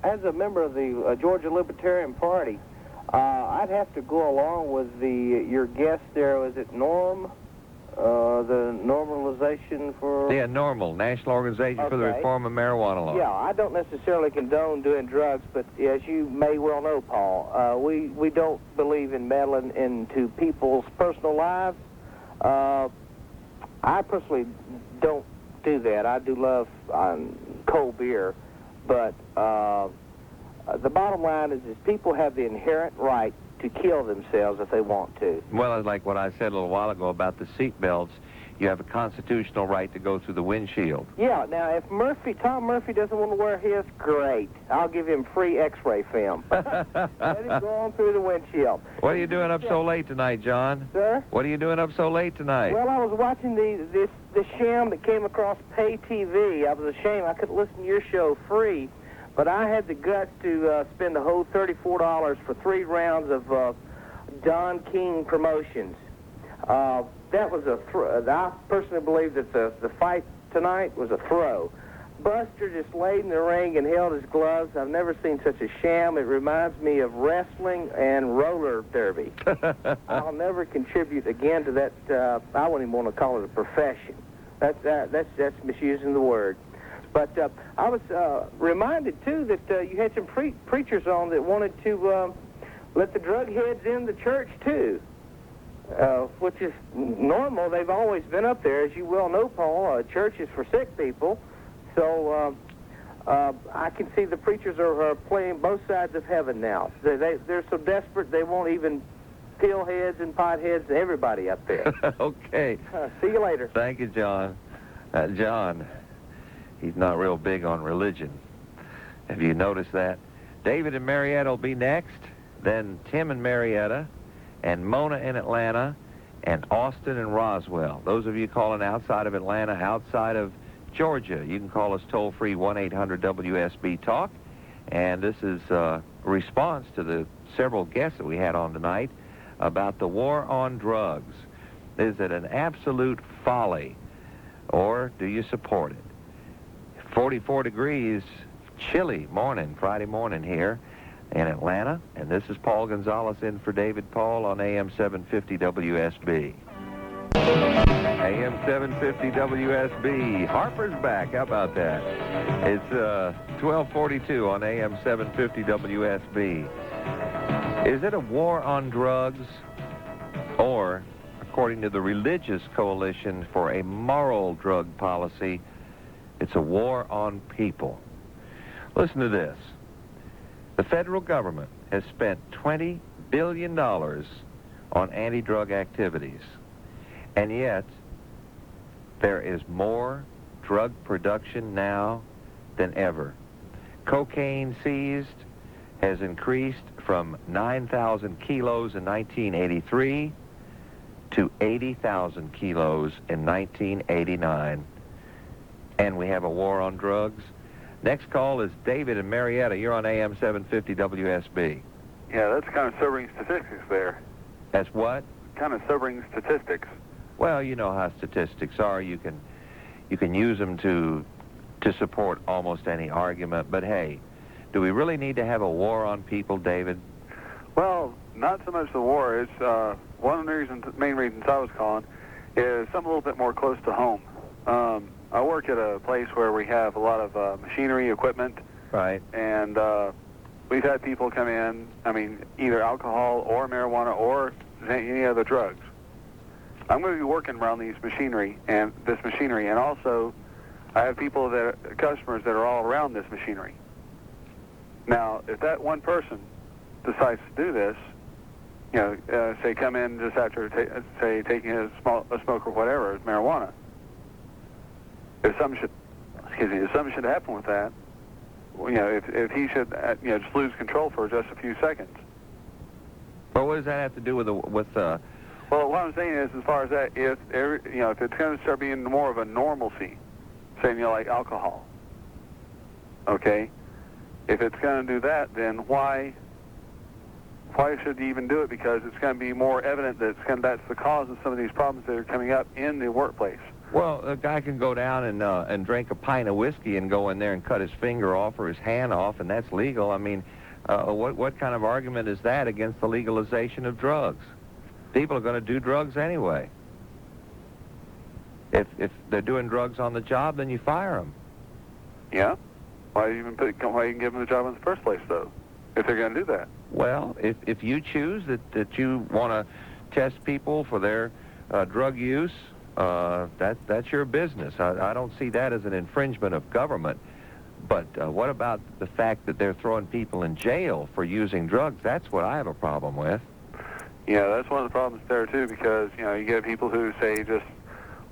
As a member of the Georgia Libertarian Party, I'd have to go along with your guest there. Was it Norm? The normalization for...
Yeah, NORML, National Organization for the Reform of Marijuana Law.
Yeah, I don't necessarily condone doing drugs, but as you may well know, Paul, we don't believe in meddling into people's personal lives. I personally don't do that. I do love cold beer, but the bottom line is people have the inherent right to kill themselves if they want to.
Well, like what I said a little while ago about the seat belts, you have a constitutional right to go through the windshield.
Yeah, now if Tom Murphy doesn't want to wear his, great. I'll give him free x-ray film. Let him go on through the windshield.
What are you doing up so late tonight, John?
Sir?
What are you doing up so late tonight?
Well, I was watching the sham that came across pay TV. I was ashamed I couldn't listen to your show free.
but I had the guts to spend the whole $34 for 3 rounds of Don King promotions. That was I personally believe that the fight tonight was a throw. Buster just laid in the ring and held his gloves. I've never seen such a sham. It reminds me of wrestling and roller derby. I'll never contribute again to that. I wouldn't even want to call it a profession. That's misusing the word. But I was reminded, too, that you had some preachers on that wanted to let the drug heads in the church, too, which is normal. They've always been up there. As you well know, Paul, church is for sick people. So I can see the preachers are playing both sides of heaven now. They're so desperate they won't even pill heads and pot heads to everybody up there.
Okay.
See you later.
Thank you, John. John, he's not real big on religion. Have you noticed that? David in Marietta will be next, then Tim in Marietta, and Mona in Atlanta, and Austin and Roswell. Those of you calling outside of Atlanta, outside of Georgia, you can call us toll-free 1-800-WSB-TALK. And this is a response to the several guests that we had on tonight about the war on drugs. Is it an absolute folly, or do you support it? 44 degrees, chilly morning, Friday morning here in Atlanta. And this is Paul Gonzales in for David Paul on AM-750 WSB. AM-750 WSB. Harper's back. How about that? It's 1242 on AM-750 WSB. Is it a war on drugs, or, according to the Religious Coalition for a Moral Drug Policy, it's a war on people? Listen to this. The federal government has spent $20 billion on anti-drug activities, and yet there is more drug production now than ever. Cocaine seized has increased from 9,000 kilos in 1983 to 80,000 kilos in 1989. And we have a war on drugs. Next call is David in Marietta. You're on AM 750 WSB.
Yeah, that's kind of sobering statistics there.
That's what?
Kind of sobering statistics.
Well, you know how statistics are. You can use them to support almost any argument. But hey, do we really need to have a war on people, David?
Well, not so much the war. It's one of the main reasons I was calling is something a little bit more close to home. I work at a place where we have a lot of machinery, equipment.
Right.
And we've had people come in, either alcohol or marijuana or any other drugs. I'm going to be working around this machinery, and also I have customers that are all around this machinery. Now, if that one person decides to do this, say come in just after, taking a smoke or whatever, marijuana. If something should happen with that, if he should, just lose control for just a few seconds.
Well, what does that have to do with
Well, what I'm saying is, as far as that, if it's going to start being more of a normalcy, say, like alcohol, okay? If it's going to do that, then why should you even do it? Because it's going to be more evident that that's the cause of some of these problems that are coming up in the workplace.
Well, a guy can go down and drink a pint of whiskey and go in there and cut his finger off or his hand off, and that's legal. What kind of argument is that against the legalization of drugs? People are going to do drugs anyway. If they're doing drugs on the job, then you fire them.
Yeah? Why even give them the job in the first place, though, if they're going to do that?
Well, if you choose that you want to test people for their drug use, that's your business. I don't see that as an infringement of government. But what about the fact that they're throwing people in jail for using drugs? That's what I have a problem with.
Yeah, that's one of the problems there, too, because, you get people who say just,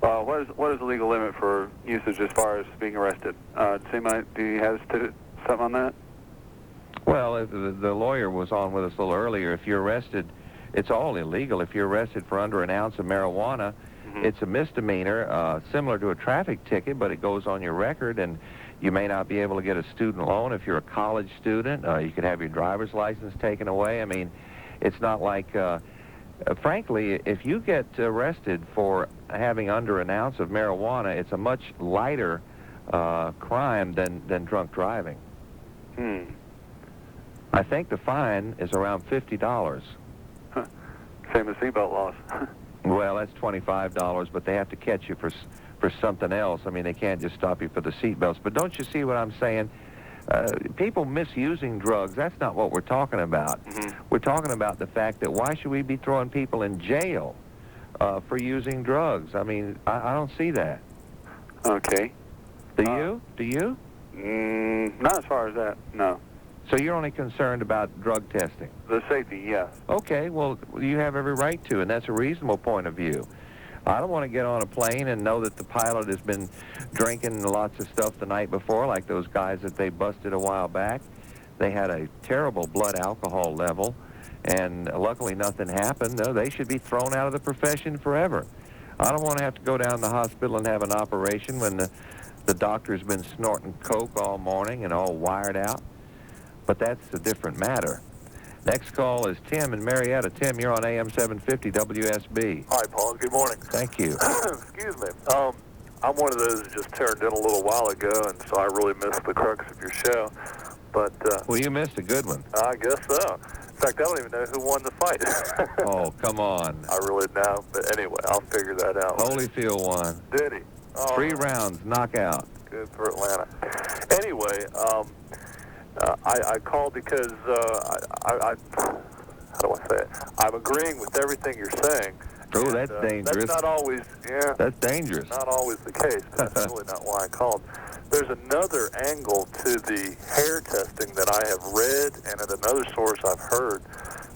what is the legal limit for usage as far as being arrested? Do you have something on that?
Well, the lawyer was on with us a little earlier. If you're arrested, it's all illegal. If you're arrested for under an ounce of marijuana, It's a misdemeanor, similar to a traffic ticket, but it goes on your record, and you may not be able to get a student loan if you're a college student. You could have your driver's license taken away. I mean, it's not like, frankly, if you get arrested for having under an ounce of marijuana, it's a much lighter crime than drunk driving. I think the fine is around $50.
Same as seatbelt loss.
Well, that's $25, but they have to catch you for something else. I mean, they can't just stop you for the seatbelts. But don't you see what I'm saying? People misusing drugs, that's not what we're talking about. We're talking about the fact that why should we be throwing people in jail for using drugs? I mean, I don't see that.
Okay.
Do you? Do you?
Not as far as that, no.
So you're only concerned about drug testing?
The safety, yes.
Okay, well, you have every right to, and that's a reasonable point of view. I don't want to get on a plane and know that the pilot has been drinking lots of stuff the night before, like those guys that they busted a while back. They had a terrible blood alcohol level, and luckily nothing happened. No, they should be thrown out of the profession forever. I don't want to have to go down to the hospital and have an operation when the doctor's been snorting coke all morning and all wired out. But that's a different matter. Next call is Tim in Marietta. Tim, you're on AM-750 WSB.
Hi, Paul. Good morning.
Thank you.
Excuse me. I'm one of those that just turned in a little while ago, and so I really missed the crux of your show. But
well, you missed a good one.
I guess so. In fact, I don't even know who won the fight.
Oh, come on.
I really know. But anyway, I'll figure that out.
Holyfield won.
Did he? Oh,
3 rounds, knockout.
Good for Atlanta. Anyway, I called because how do I say it? I'm agreeing with everything you're saying.
Oh, that's dangerous.
That's not always,
That's dangerous.
Not always the case, but that's really not why I called. There's another angle to the hair testing that I have read, and at another source I've heard,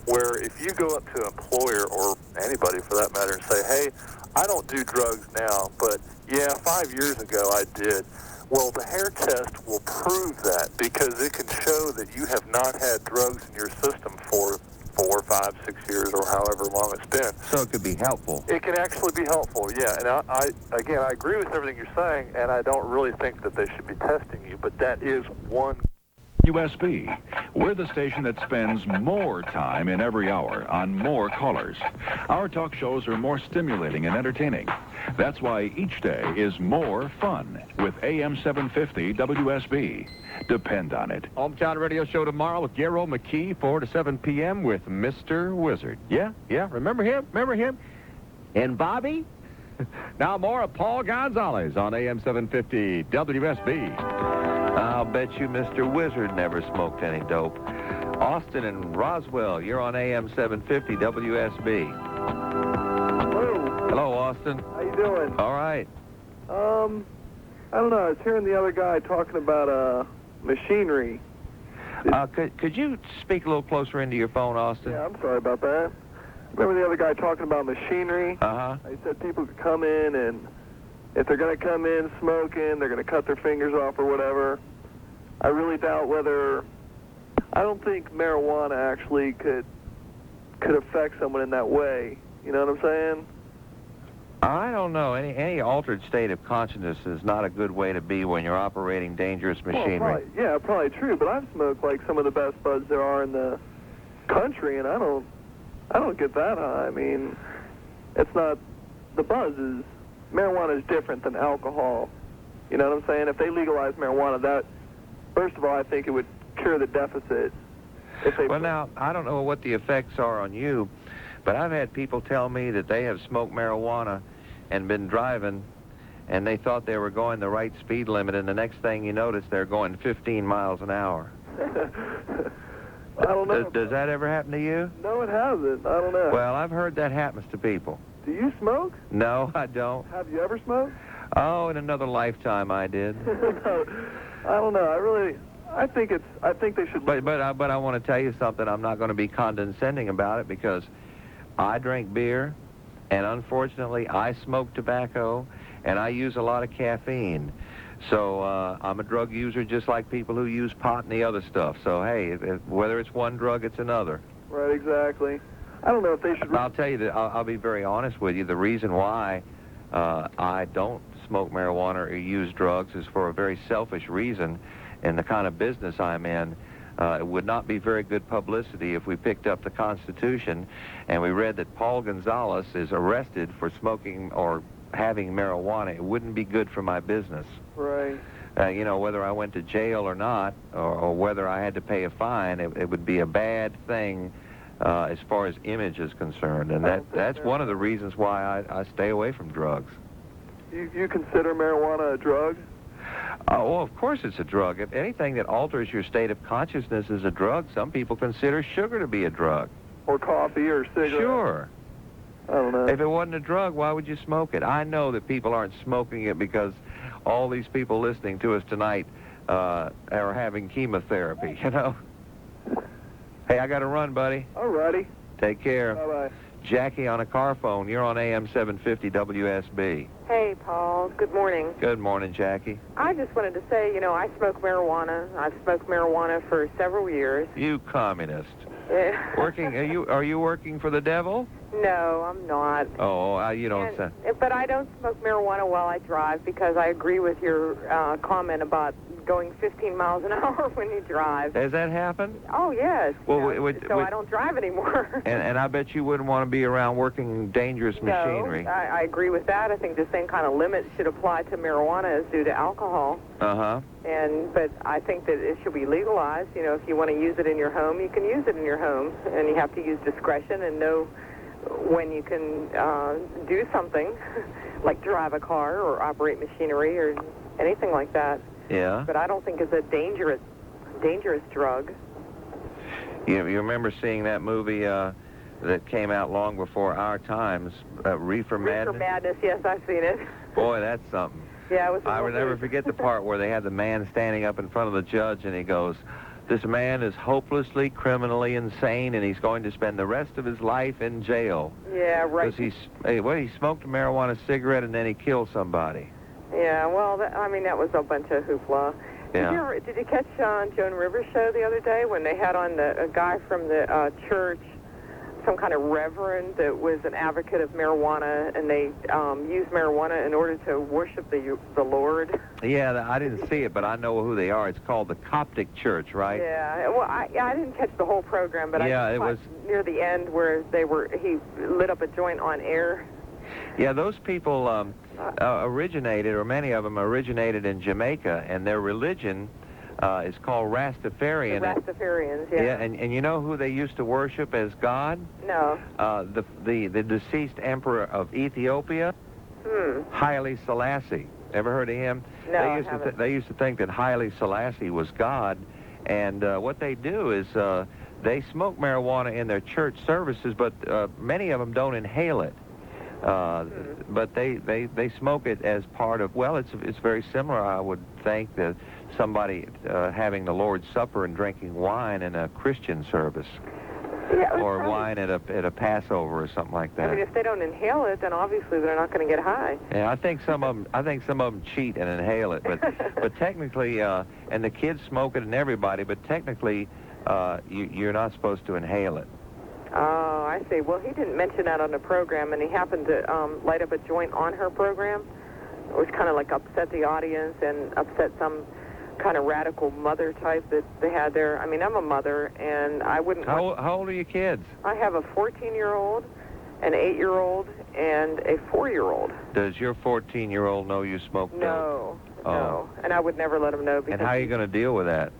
where if you go up to an employer or anybody for that matter and say, hey, I don't do drugs now, but yeah, 5 years ago I did. Well, the hair test will prove that because it can show that you have not had drugs in your system for 4, 5, 6 years or however long it's been.
So it could be helpful.
It can actually be helpful, yeah. And I agree with everything you're saying, and I don't really think that they should be testing you, but that is one.
WSB. We're the station that spends more time in every hour on more callers. Our talk shows are more stimulating and entertaining. That's why each day is more fun with AM-750 WSB. Depend on it.
Hometown Radio Show tomorrow with Gero McKee, 4 to 7 p.m. with Mr. Wizard. Yeah, remember him? And Bobby? Now more of Paul Gonzales on AM-750 WSB.
I'll bet you Mr. Wizard never smoked any dope. Austin and Roswell, you're on AM-750 WSB.
Hello.
Hello, Austin.
How you doing?
All right.
I don't know. I was hearing the other guy talking about machinery.
Could you speak a little closer into your phone, Austin?
Yeah, I'm sorry about that. Remember the other guy talking about machinery?
Uh-huh.
He said people could come in, and if they're going to come in smoking, they're going to cut their fingers off or whatever. I really doubt whether... I don't think marijuana actually could affect someone in that way. You know what I'm saying?
I don't know. Any altered state of consciousness is not a good way to be when you're operating dangerous machinery.
Well, probably true, but I've smoked like some of the best buds there are in the country, and I don't get that high. I mean, it's not... The buzz is... Marijuana is different than alcohol. You know what I'm saying? If they legalize marijuana, that... First of all, I think it would cure the deficit.
Well, now, I don't know what the effects are on you, but I've had people tell me that they have smoked marijuana and been driving, and they thought they were going the right speed limit, and the next thing you notice, they're going 15 miles an hour.
I don't know.
Does that ever happen to you?
No, it hasn't. I don't know.
Well, I've heard that happens to people.
Do you smoke?
No, I don't.
Have you ever smoked?
Oh, in another lifetime I did.
I don't know. I think they should...
But I want to tell you something. I'm not going to be condescending about it because I drink beer, and unfortunately I smoke tobacco, and I use a lot of caffeine. So I'm a drug user just like people who use pot and the other stuff. So, hey, whether it's one drug, it's another.
Right, exactly. I don't know if they should...
I'll tell you that I'll be very honest with you. The reason why I don't smoke marijuana or use drugs is for a very selfish reason. In the kind of business I'm in, it would not be very good publicity if we picked up the Constitution and we read that Paul Gonzales is arrested for smoking or having marijuana. It wouldn't be good for my business.
Right.
You know, whether I went to jail or not, or whether I had to pay a fine, it would be a bad thing as far as image is concerned. And that's one of the reasons why I stay away from drugs.
You consider marijuana a drug?
Well, of course it's a drug. If anything that alters your state of consciousness is a drug, some people consider sugar to be a drug.
Or coffee or cigarette?
Sure.
I don't know.
If it wasn't a drug, why would you smoke it? I know that people aren't smoking it because all these people listening to us tonight are having chemotherapy, you know? Hey, I got to run, buddy.
All righty.
Take care.
Bye-bye.
Jackie on a car phone. You're on AM-750 WSB.
Hey, Paul. Good morning.
Good morning, Jackie.
I just wanted to say, you know, I smoke marijuana. I've smoked marijuana for several years.
You communist.
Yeah.
Working? Are you working for the devil?
No, I'm not.
Oh, you don't say.
But I don't smoke marijuana while I drive because I agree with your comment about going 15 miles an hour when you drive.
Has that happened?
Oh, yes.
Well,
so I don't drive anymore.
and I bet you wouldn't want to be around working dangerous machinery.
No, I agree with that. I think the same kind of limits should apply to marijuana as do to alcohol.
Uh-huh.
But I think that it should be legalized. You know, if you want to use it in your home, you can use it in your home. And you have to use discretion and know when you can do something, like drive a car or operate machinery or anything like that.
Yeah.
But I don't think it's a dangerous drug.
You remember seeing that movie that came out long before our times, Reefer Madness?
Reefer Madness, yes, I've seen it.
Boy, that's something.
Yeah, it was.
I will never forget the part where they had the man standing up in front of the judge and he goes, "This man is hopelessly, criminally insane, and he's going to spend the rest of his life in jail."
Yeah, right.
Because he smoked a marijuana cigarette and then he killed somebody.
Yeah, well, that was a bunch of hoopla.
Yeah.
Did you catch Joan Rivers' show the other day when they had on a guy from the church, some kind of reverend that was an advocate of marijuana, and they used marijuana in order to worship the Lord?
Yeah, I didn't see it, but I know who they are. It's called the Coptic Church, right?
Yeah. Well, I didn't catch the whole program, but
yeah,
I
it was
near the end where he lit up a joint on air.
Yeah, those people originated, or many of them originated in Jamaica, and their religion is called Rastafarian.
The Rastafarians, yeah.
Yeah, and you know who they used to worship as God?
No.
The deceased emperor of Ethiopia, Haile Selassie. Ever heard of him?
No, I haven't.
They used to think that Haile Selassie was God, and what they do is they smoke marijuana in their church services, but many of them don't inhale it. But they smoke it as part of, well, it's very similar, I would think, that somebody having the Lord's Supper and drinking wine in a Christian service.
Yeah,
or wine at a Passover or something like that.
I mean, if they don't inhale it, then obviously they're not going to get high.
Yeah, I think some of them cheat and inhale it, but technically, and the kids smoke it and everybody, but technically, you're not supposed to inhale it.
Oh, I see. Well, he didn't mention that on the program, and he happened to light up a joint on her program, which kind of like upset the audience and upset some kind of radical mother type that they had there. I mean, I'm a mother, and I wouldn't...
How old are your kids?
I have a 14-year-old, an 8-year-old, and a 4-year-old.
Does your 14-year-old know you smoke dope?
No,
oh.
No, and I would never let him know. Because
and how are you going to deal with that?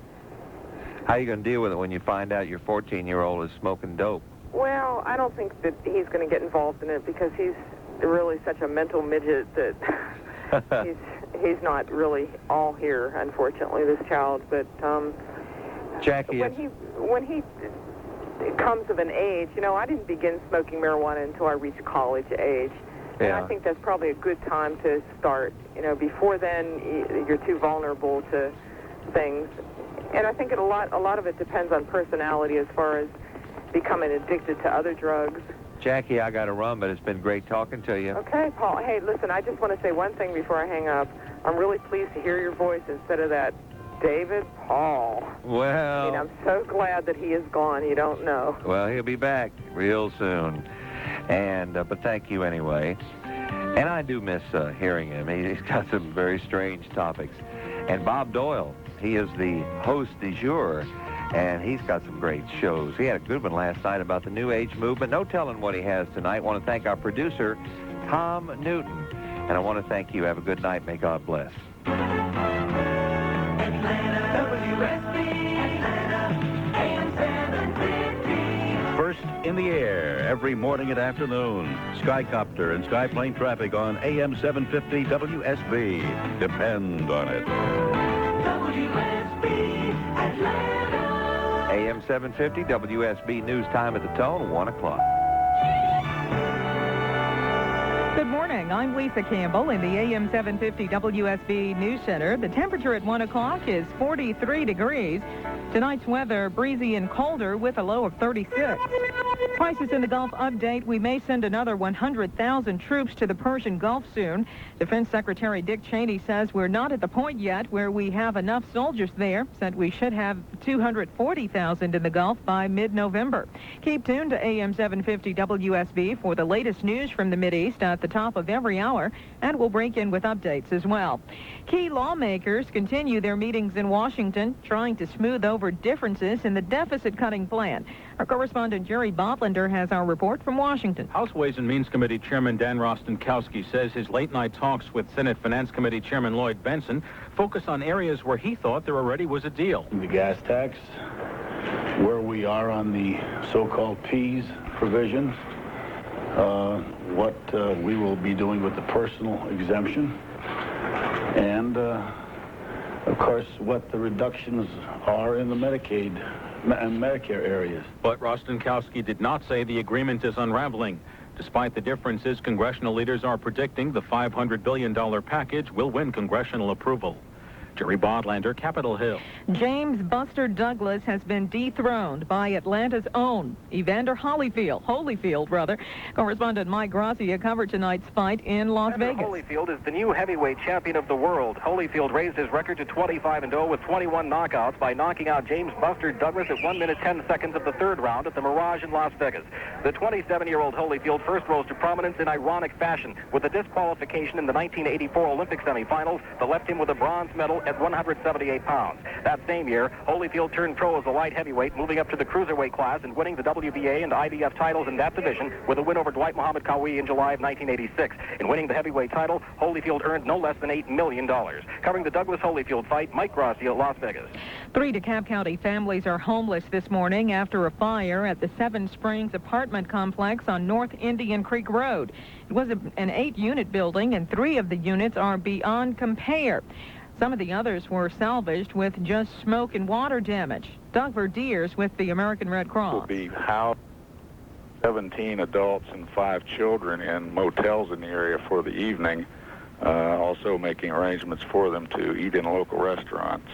How are you going to deal with it when you find out your 14-year-old is smoking dope?
Well, I don't think that he's going to get involved in it because he's really such a mental midget that he's not really all here, unfortunately, this child. But
Jackie,
when he comes of an age, you know, I didn't begin smoking marijuana until I reached college age. And I think that's probably a good time to start. You know, before then, you're too vulnerable to things. And I think a lot of it depends on personality as far as becoming addicted to other drugs.
Jackie, I got to run, but it's been great talking to you.
Okay, Paul. Hey, listen, I just want to say one thing before I hang up. I'm really pleased to hear your voice instead of that David Paul.
Well...
I mean, I'm so glad that he is gone. You don't know.
Well, he'll be back real soon. And but thank you anyway. And I do miss hearing him. He's got some very strange topics. And Bob Doyle, he is the host du jour, and he's got some great shows. He had a good one last night about the New Age movement. No telling what he has tonight. I want to thank our producer, Tom Newton. And I want to thank you. Have a good night. May God bless.
First in the air every morning and afternoon. Skycopter and Skyplane traffic on AM-750 WSB. Depend on it.
WSB Atlanta.
AM-750 WSB news time at the tone, 1 o'clock.
Good morning. I'm Lisa Campbell in the AM-750 WSB News Center. The temperature at 1 o'clock is 43 degrees. Tonight's weather, breezy and colder with a low of 36. Prices in the Gulf update. We may send another 100,000 troops to the Persian Gulf soon. Defense Secretary Dick Cheney says we're not at the point yet where we have enough soldiers there. Said we should have 240,000 in the Gulf by mid-November. Keep tuned to AM-750 WSB for the latest news from the Mideast at the top of every hour, and we'll break in with updates as well. Key lawmakers continue their meetings in Washington, trying to smooth over differences in the deficit-cutting plan. Our correspondent Jerry Botlander has our report from Washington.
House Ways and Means Committee Chairman Dan Rostenkowski says his late-night talks with Senate Finance Committee Chairman Lloyd Benson focus on areas where he thought there already was a deal.
The gas tax, where we are on the so-called PEAS provisions, what we will be doing with the personal exemption, and of course, what the reductions are in the Medicaid and Medicare areas.
But Rostenkowski did not say the agreement is unraveling. Despite the differences, congressional leaders are predicting the $500 billion package will win congressional approval. Jerry Botlander, Capitol Hill.
James Buster Douglas has been dethroned by Atlanta's own Evander Holyfield. Correspondent Mike Gracia covered tonight's fight in Las Vegas.
Holyfield is the new heavyweight champion of the world. Holyfield raised his record to 25-0 with 21 knockouts by knocking out James Buster Douglas at 1 minute 10 seconds of the third round at the Mirage in Las Vegas. The 27-year-old Holyfield first rose to prominence in ironic fashion with a disqualification in the 1984 Olympic semifinals that left him with a bronze medal at 178 pounds. That same year, Holyfield turned pro as a light heavyweight, moving up to the cruiserweight class and winning the WBA and IBF titles in that division with a win over Dwight Muhammad Qawi in July of 1986. In winning the heavyweight title, Holyfield earned no less than $8 million. Covering the Douglas-Holyfield fight, Mike Gracia, Las Vegas.
3 DeKalb County families are homeless this morning after a fire at the Seven Springs apartment complex on North Indian Creek Road. It was an 8-unit building, and 3 of the units are beyond compare. Some of the others were salvaged with just smoke and water damage. Doug Verdiers with the American Red Cross.
Will be how 17 adults and 5 children in motels in the area for the evening, also making arrangements for them to eat in local restaurants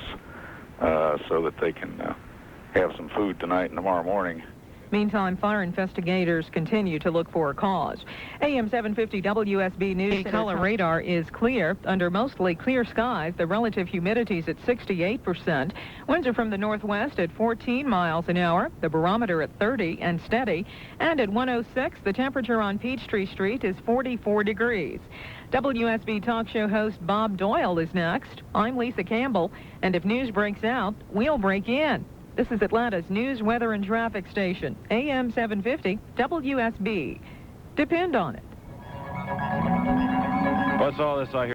so that they can have some food tonight and tomorrow morning.
Meantime, fire investigators continue to look for a cause. AM-750 WSB News color radar is clear. Under mostly clear skies, the relative humidity is at 68%. Winds are from the northwest at 14 miles an hour. The barometer at 30 and steady. And at 106, the temperature on Peachtree Street is 44 degrees. WSB talk show host Bob Doyle is next. I'm Lisa Campbell, and if news breaks out, we'll break in. This is Atlanta's news, weather, and traffic station, AM-750 WSB. Depend on it.
What's all this I hear?